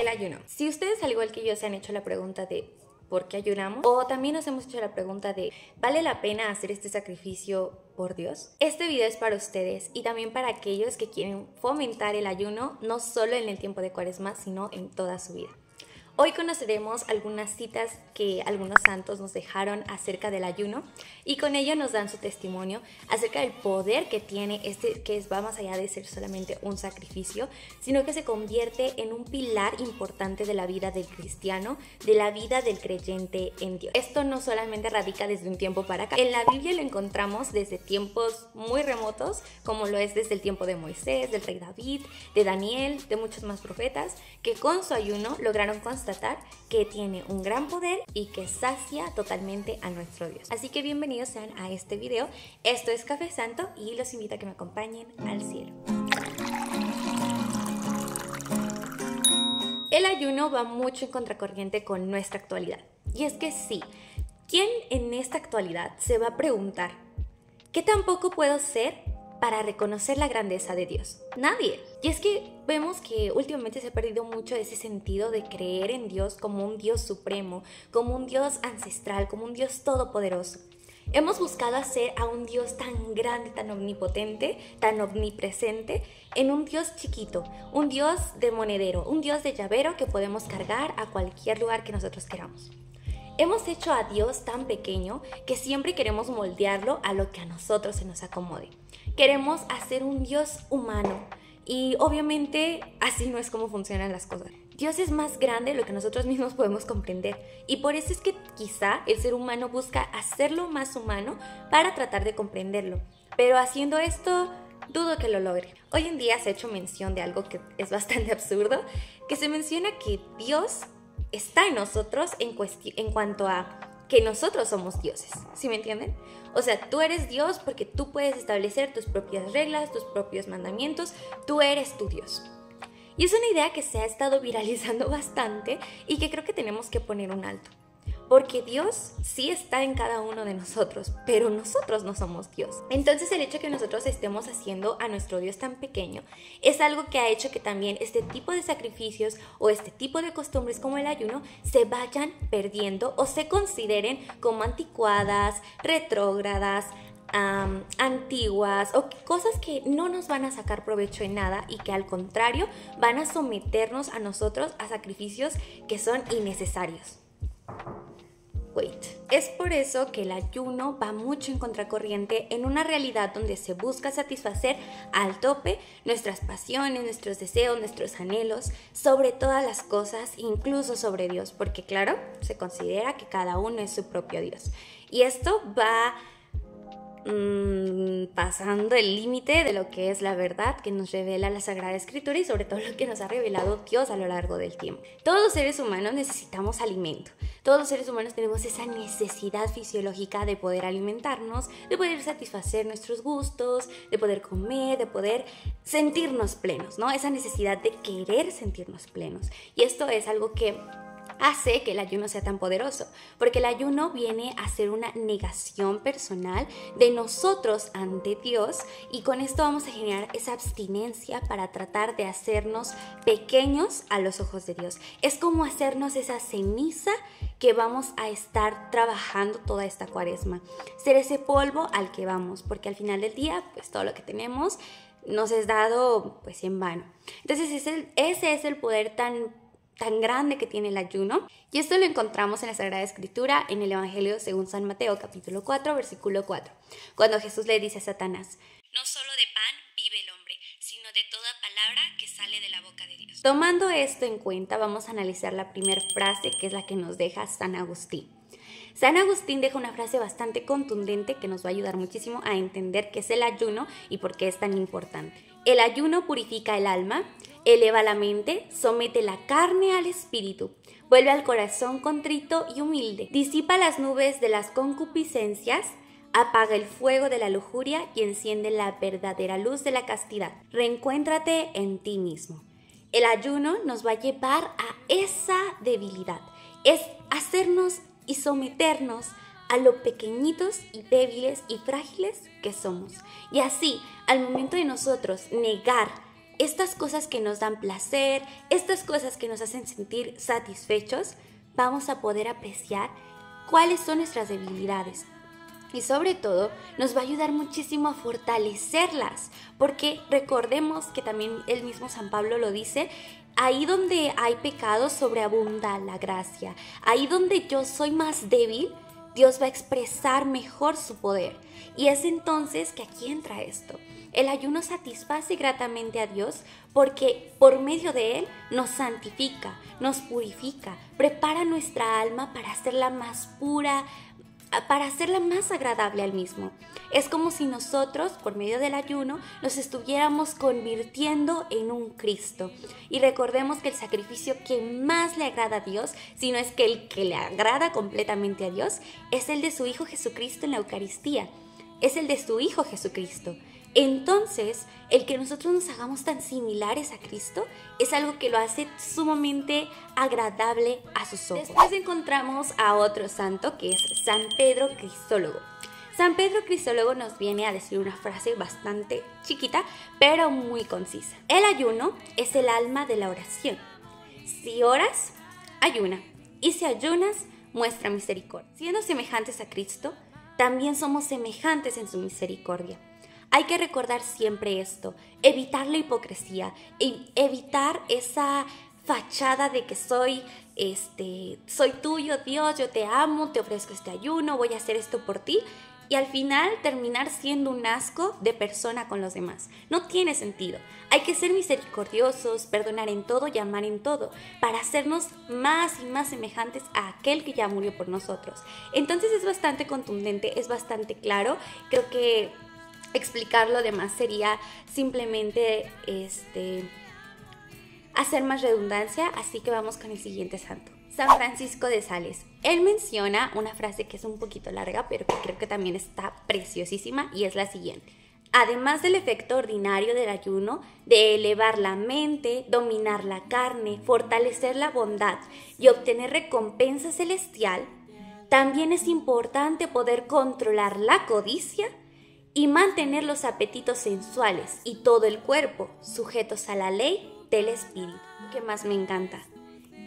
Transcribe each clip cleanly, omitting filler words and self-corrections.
El ayuno. Si ustedes al igual que yo se han hecho la pregunta de ¿por qué ayunamos? O también nos hemos hecho la pregunta de ¿vale la pena hacer este sacrificio por Dios? Este video es para ustedes y también para aquellos que quieren fomentar el ayuno no solo en el tiempo de Cuaresma, sino en toda su vida. Hoy conoceremos algunas citas que algunos santos nos dejaron acerca del ayuno y con ello nos dan su testimonio acerca del poder que tiene que va más allá de ser solamente un sacrificio, sino que se convierte en un pilar importante de la vida del cristiano, de la vida del creyente en Dios. Esto no solamente radica desde un tiempo para acá. En la Biblia lo encontramos desde tiempos muy remotos, como lo es desde el tiempo de Moisés, del rey David, de Daniel, de muchos más profetas, que con su ayuno lograron constatar que tiene un gran poder y que sacia totalmente a nuestro Dios. Así que bienvenidos sean a este video. Esto es Café Santo y los invito a que me acompañen al cielo. El ayuno va mucho en contracorriente con nuestra actualidad. Y es que sí, ¿quién en esta actualidad se va a preguntar ¿qué tan poco puedo ser para reconocer la grandeza de Dios? Nadie. Y es que vemos que últimamente se ha perdido mucho ese sentido de creer en Dios como un Dios supremo, como un Dios ancestral, como un Dios todopoderoso. Hemos buscado hacer a un Dios tan grande, tan omnipotente, tan omnipresente, en un Dios chiquito, un Dios de monedero, un Dios de llavero que podemos cargar a cualquier lugar que nosotros queramos. Hemos hecho a Dios tan pequeño que siempre queremos moldearlo a lo que a nosotros se nos acomode. Queremos hacer un Dios humano y obviamente así no es como funcionan las cosas. Dios es más grande de lo que nosotros mismos podemos comprender y por eso es que quizá el ser humano busca hacerlo más humano para tratar de comprenderlo. Pero haciendo esto, dudo que lo logre. Hoy en día se ha hecho mención de algo que es bastante absurdo, que se menciona que Dios está en nosotros en cuanto a que nosotros somos dioses, ¿sí me entienden? O sea, tú eres Dios porque tú puedes establecer tus propias reglas, tus propios mandamientos, tú eres tu Dios. Y es una idea que se ha estado viralizando bastante y que creo que tenemos que poner un alto. Porque Dios sí está en cada uno de nosotros, pero nosotros no somos Dios. Entonces el hecho de que nosotros estemos haciendo a nuestro Dios tan pequeño es algo que ha hecho que también este tipo de sacrificios o este tipo de costumbres como el ayuno se vayan perdiendo o se consideren como anticuadas, retrógradas, antiguas o cosas que no nos van a sacar provecho en nada y que al contrario van a someternos a nosotros a sacrificios que son innecesarios. Es por eso que el ayuno va mucho en contracorriente en una realidad donde se busca satisfacer al tope nuestras pasiones, nuestros deseos, nuestros anhelos, sobre todas las cosas, incluso sobre Dios, porque claro, se considera que cada uno es su propio Dios. Y esto va pasando el límite de lo que es la verdad que nos revela la Sagrada Escritura y sobre todo lo que nos ha revelado Dios a lo largo del tiempo. Todos los seres humanos necesitamos alimento. Todos los seres humanos tenemos esa necesidad fisiológica de poder alimentarnos, de poder satisfacer nuestros gustos, de poder comer, de poder sentirnos plenos, ¿no? Esa necesidad de querer sentirnos plenos. Y esto es algo que hace que el ayuno sea tan poderoso, porque el ayuno viene a ser una negación personal de nosotros ante Dios y con esto vamos a generar esa abstinencia para tratar de hacernos pequeños a los ojos de Dios. Es como hacernos esa ceniza que vamos a estar trabajando toda esta Cuaresma, ser ese polvo al que vamos, porque al final del día pues todo lo que tenemos nos es dado pues en vano. Entonces ese es el poder tan grande que tiene el ayuno y esto lo encontramos en la Sagrada Escritura en el Evangelio según San Mateo capítulo 4 versículo 4 cuando Jesús le dice a Satanás: no solo de pan vive el hombre, sino de toda palabra que sale de la boca de Dios. Tomando esto en cuenta vamos a analizar la primera frase que es la que nos deja San Agustín. San Agustín deja una frase bastante contundente que nos va a ayudar muchísimo a entender qué es el ayuno y por qué es tan importante. El ayuno purifica el alma, eleva la mente, somete la carne al espíritu, vuelve al corazón contrito y humilde, disipa las nubes de las concupiscencias, apaga el fuego de la lujuria y enciende la verdadera luz de la castidad. Reencuéntrate en ti mismo. El ayuno nos va a llevar a esa debilidad, es hacernos y someternos a lo pequeñitos y débiles y frágiles que somos. Y así, al momento de nosotros negar estas cosas que nos dan placer, estas cosas que nos hacen sentir satisfechos, vamos a poder apreciar cuáles son nuestras debilidades. Y sobre todo, nos va a ayudar muchísimo a fortalecerlas, porque recordemos que también el mismo San Pablo lo dice, ahí donde hay pecado sobreabunda la gracia, ahí donde yo soy más débil, Dios va a expresar mejor su poder. Y es entonces que aquí entra esto. El ayuno satisface gratamente a Dios porque por medio de él nos santifica, nos purifica, prepara nuestra alma para hacerla más pura, para hacerla más agradable al mismo. Es como si nosotros, por medio del ayuno, nos estuviéramos convirtiendo en un Cristo. Y recordemos que el sacrificio que más le agrada a Dios, si no es que el que le agrada completamente a Dios, es el de su Hijo Jesucristo en la Eucaristía. Es el de su Hijo Jesucristo. Entonces, el que nosotros nos hagamos tan similares a Cristo es algo que lo hace sumamente agradable a sus ojos. Después encontramos a otro santo que es San Pedro Crisólogo. San Pedro Crisólogo nos viene a decir una frase bastante chiquita, pero muy concisa. El ayuno es el alma de la oración. Si oras, ayuna. Y si ayunas, muestra misericordia. Siendo semejantes a Cristo, también somos semejantes en su misericordia. Hay que recordar siempre esto, evitar la hipocresía, evitar esa fachada de que soy tuyo, Dios, yo te amo, te ofrezco este ayuno, voy a hacer esto por ti, y al final terminar siendo un asco de persona con los demás. No tiene sentido. Hay que ser misericordiosos, perdonar en todo y amar en todo, para hacernos más y más semejantes a aquel que ya murió por nosotros. Entonces es bastante contundente, es bastante claro. Creo que explicarlo demás sería simplemente hacer más redundancia, así que vamos con el siguiente santo. San Francisco de Sales. Él menciona una frase que es un poquito larga, pero que creo que también está preciosísima, y es la siguiente. Además del efecto ordinario del ayuno, de elevar la mente, dominar la carne, fortalecer la bondad y obtener recompensa celestial, también es importante poder controlar la codicia y mantener los apetitos sensuales y todo el cuerpo sujetos a la ley del espíritu. ¿Qué más me encanta?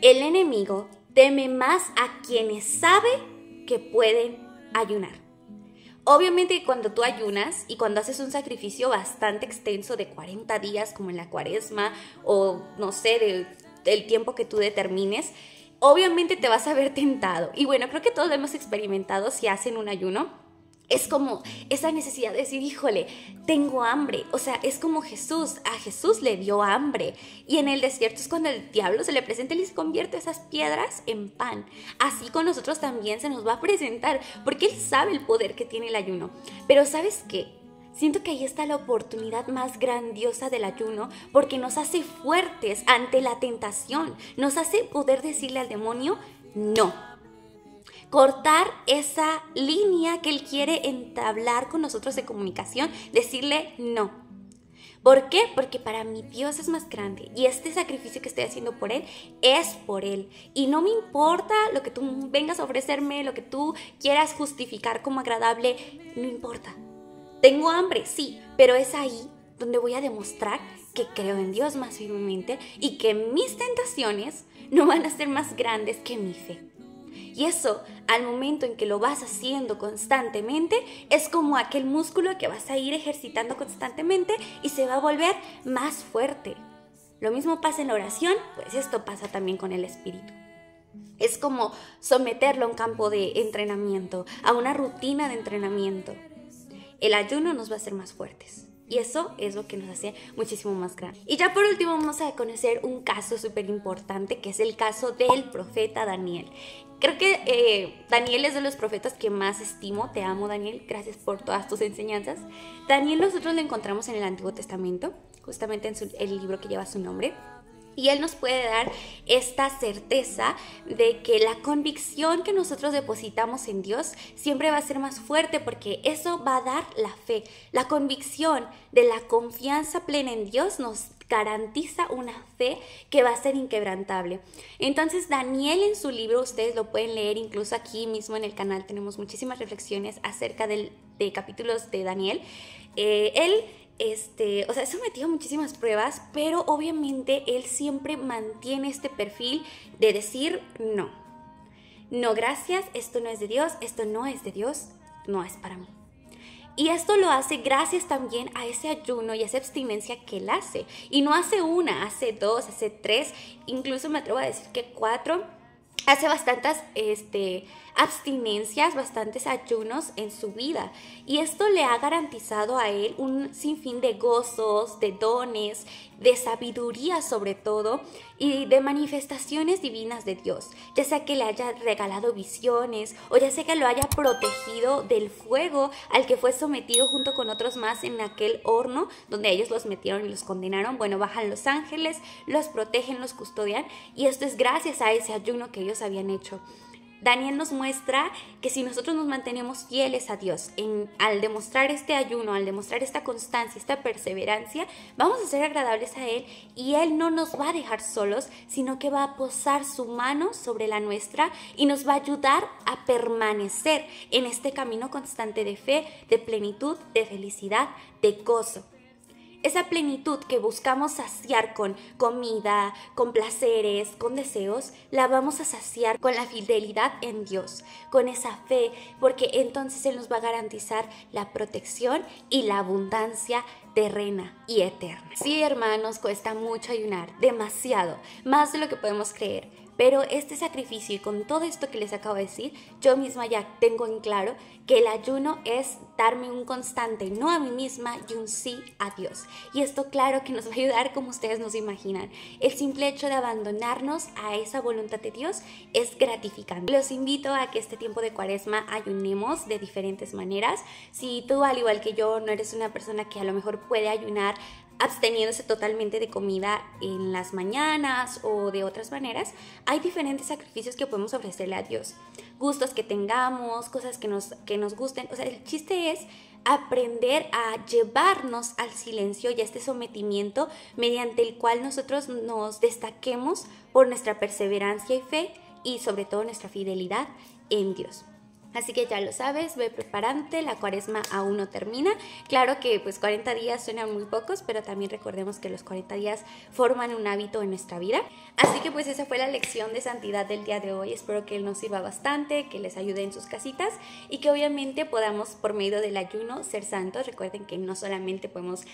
El enemigo teme más a quienes sabe que pueden ayunar. Obviamente cuando tú ayunas y cuando haces un sacrificio bastante extenso de 40 días como en la Cuaresma o no sé, del tiempo que tú determines, obviamente te vas a ver tentado. Y bueno, creo que todos lo hemos experimentado si hacen un ayuno. Es como esa necesidad de decir, híjole, tengo hambre. O sea, es como Jesús. A Jesús le dio hambre. Y en el desierto es cuando el diablo se le presenta y se convierte esas piedras en pan. Así con nosotros también se nos va a presentar, porque Él sabe el poder que tiene el ayuno. Pero ¿sabes qué? Siento que ahí está la oportunidad más grandiosa del ayuno, porque nos hace fuertes ante la tentación. Nos hace poder decirle al demonio, no. Cortar esa línea que Él quiere entablar con nosotros de comunicación, decirle no. ¿Por qué? Porque para mí Dios es más grande y este sacrificio que estoy haciendo por Él es por Él. Y no me importa lo que tú vengas a ofrecerme, lo que tú quieras justificar como agradable, no importa. Tengo hambre, sí, pero es ahí donde voy a demostrar que creo en Dios más firmemente y que mis tentaciones no van a ser más grandes que mi fe. Y eso, al momento en que lo vas haciendo constantemente, es como aquel músculo que vas a ir ejercitando constantemente y se va a volver más fuerte. Lo mismo pasa en la oración, pues esto pasa también con el espíritu. Es como someterlo a un campo de entrenamiento, a una rutina de entrenamiento. El ayuno nos va a hacer más fuertes. Y eso es lo que nos hace muchísimo más grandes. Y ya por último vamos a conocer un caso súper importante, que es el caso del profeta Daniel. Creo que Daniel es de los profetas que más estimo. Te amo, Daniel. Gracias por todas tus enseñanzas. Daniel nosotros lo encontramos en el Antiguo Testamento, justamente en el libro que lleva su nombre. Y Él nos puede dar esta certeza de que la convicción que nosotros depositamos en Dios siempre va a ser más fuerte, porque eso va a dar la fe. La convicción de la confianza plena en Dios nos garantiza una fe que va a ser inquebrantable. Entonces Daniel en su libro, ustedes lo pueden leer, incluso aquí mismo en el canal tenemos muchísimas reflexiones acerca de capítulos de Daniel. Él o sea, es sometido a muchísimas pruebas, pero obviamente él siempre mantiene este perfil de decir no. No, gracias, esto no es de Dios, esto no es de Dios, no es para mí. Y esto lo hace gracias también a ese ayuno y esa abstinencia que él hace. Y no hace una, hace dos, hace tres, incluso me atrevo a decir que 4. Hace bastantes abstinencias, bastantes ayunos en su vida. Y esto le ha garantizado a él un sinfín de gozos, de dones, de sabiduría sobre todo, y de manifestaciones divinas de Dios. Ya sea que le haya regalado visiones, o ya sea que lo haya protegido del fuego al que fue sometido junto con otros más en aquel horno donde ellos los metieron y los condenaron. Bueno, bajan los ángeles, los protegen, los custodian, y esto es gracias a ese ayuno que ellos habían hecho. Daniel nos muestra que si nosotros nos mantenemos fieles a Dios al demostrar este ayuno, al demostrar esta constancia, esta perseverancia, vamos a ser agradables a Él, y Él no nos va a dejar solos, sino que va a posar su mano sobre la nuestra y nos va a ayudar a permanecer en este camino constante de fe, de plenitud, de felicidad, de gozo. Esa plenitud que buscamos saciar con comida, con placeres, con deseos, la vamos a saciar con la fidelidad en Dios, con esa fe, porque entonces Él nos va a garantizar la protección y la abundancia terrena y eterna. Sí, hermanos, cuesta mucho ayunar, demasiado, más de lo que podemos creer. Pero este sacrificio y con todo esto que les acabo de decir, yo misma ya tengo en claro que el ayuno es darme un constante no a mí misma y un sí a Dios. Y esto claro que nos va a ayudar como ustedes nos imaginan. El simple hecho de abandonarnos a esa voluntad de Dios es gratificante. Los invito a que este tiempo de Cuaresma ayunemos de diferentes maneras. Si tú, al igual que yo, no eres una persona que a lo mejor puede ayunar absteniéndose totalmente de comida en las mañanas o de otras maneras, hay diferentes sacrificios que podemos ofrecerle a Dios. Gustos que tengamos, cosas que nos gusten. O sea, el chiste es aprender a llevarnos al silencio y a este sometimiento mediante el cual nosotros nos destaquemos por nuestra perseverancia y fe y sobre todo nuestra fidelidad en Dios. Así que ya lo sabes, ve preparándote, la Cuaresma aún no termina. Claro que pues 40 días suenan muy pocos, pero también recordemos que los 40 días forman un hábito en nuestra vida. Así que pues esa fue la lección de santidad del día de hoy. Espero que nos sirva bastante, que les ayude en sus casitas y que obviamente podamos por medio del ayuno ser santos. Recuerden que no solamente podemos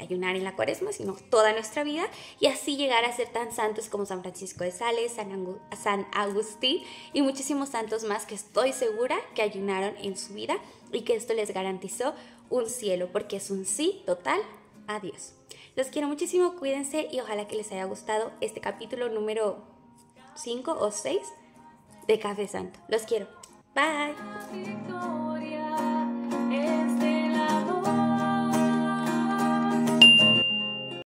ayunar en la Cuaresma, sino toda nuestra vida, y así llegar a ser tan santos como San Francisco de Sales, San Agustín y muchísimos santos más que estoy segura que ayunaron en su vida y que esto les garantizó un cielo, porque es un sí total a Dios. Los quiero muchísimo, cuídense y ojalá que les haya gustado este capítulo número 5 o 6 de Café Santo. Los quiero. Bye.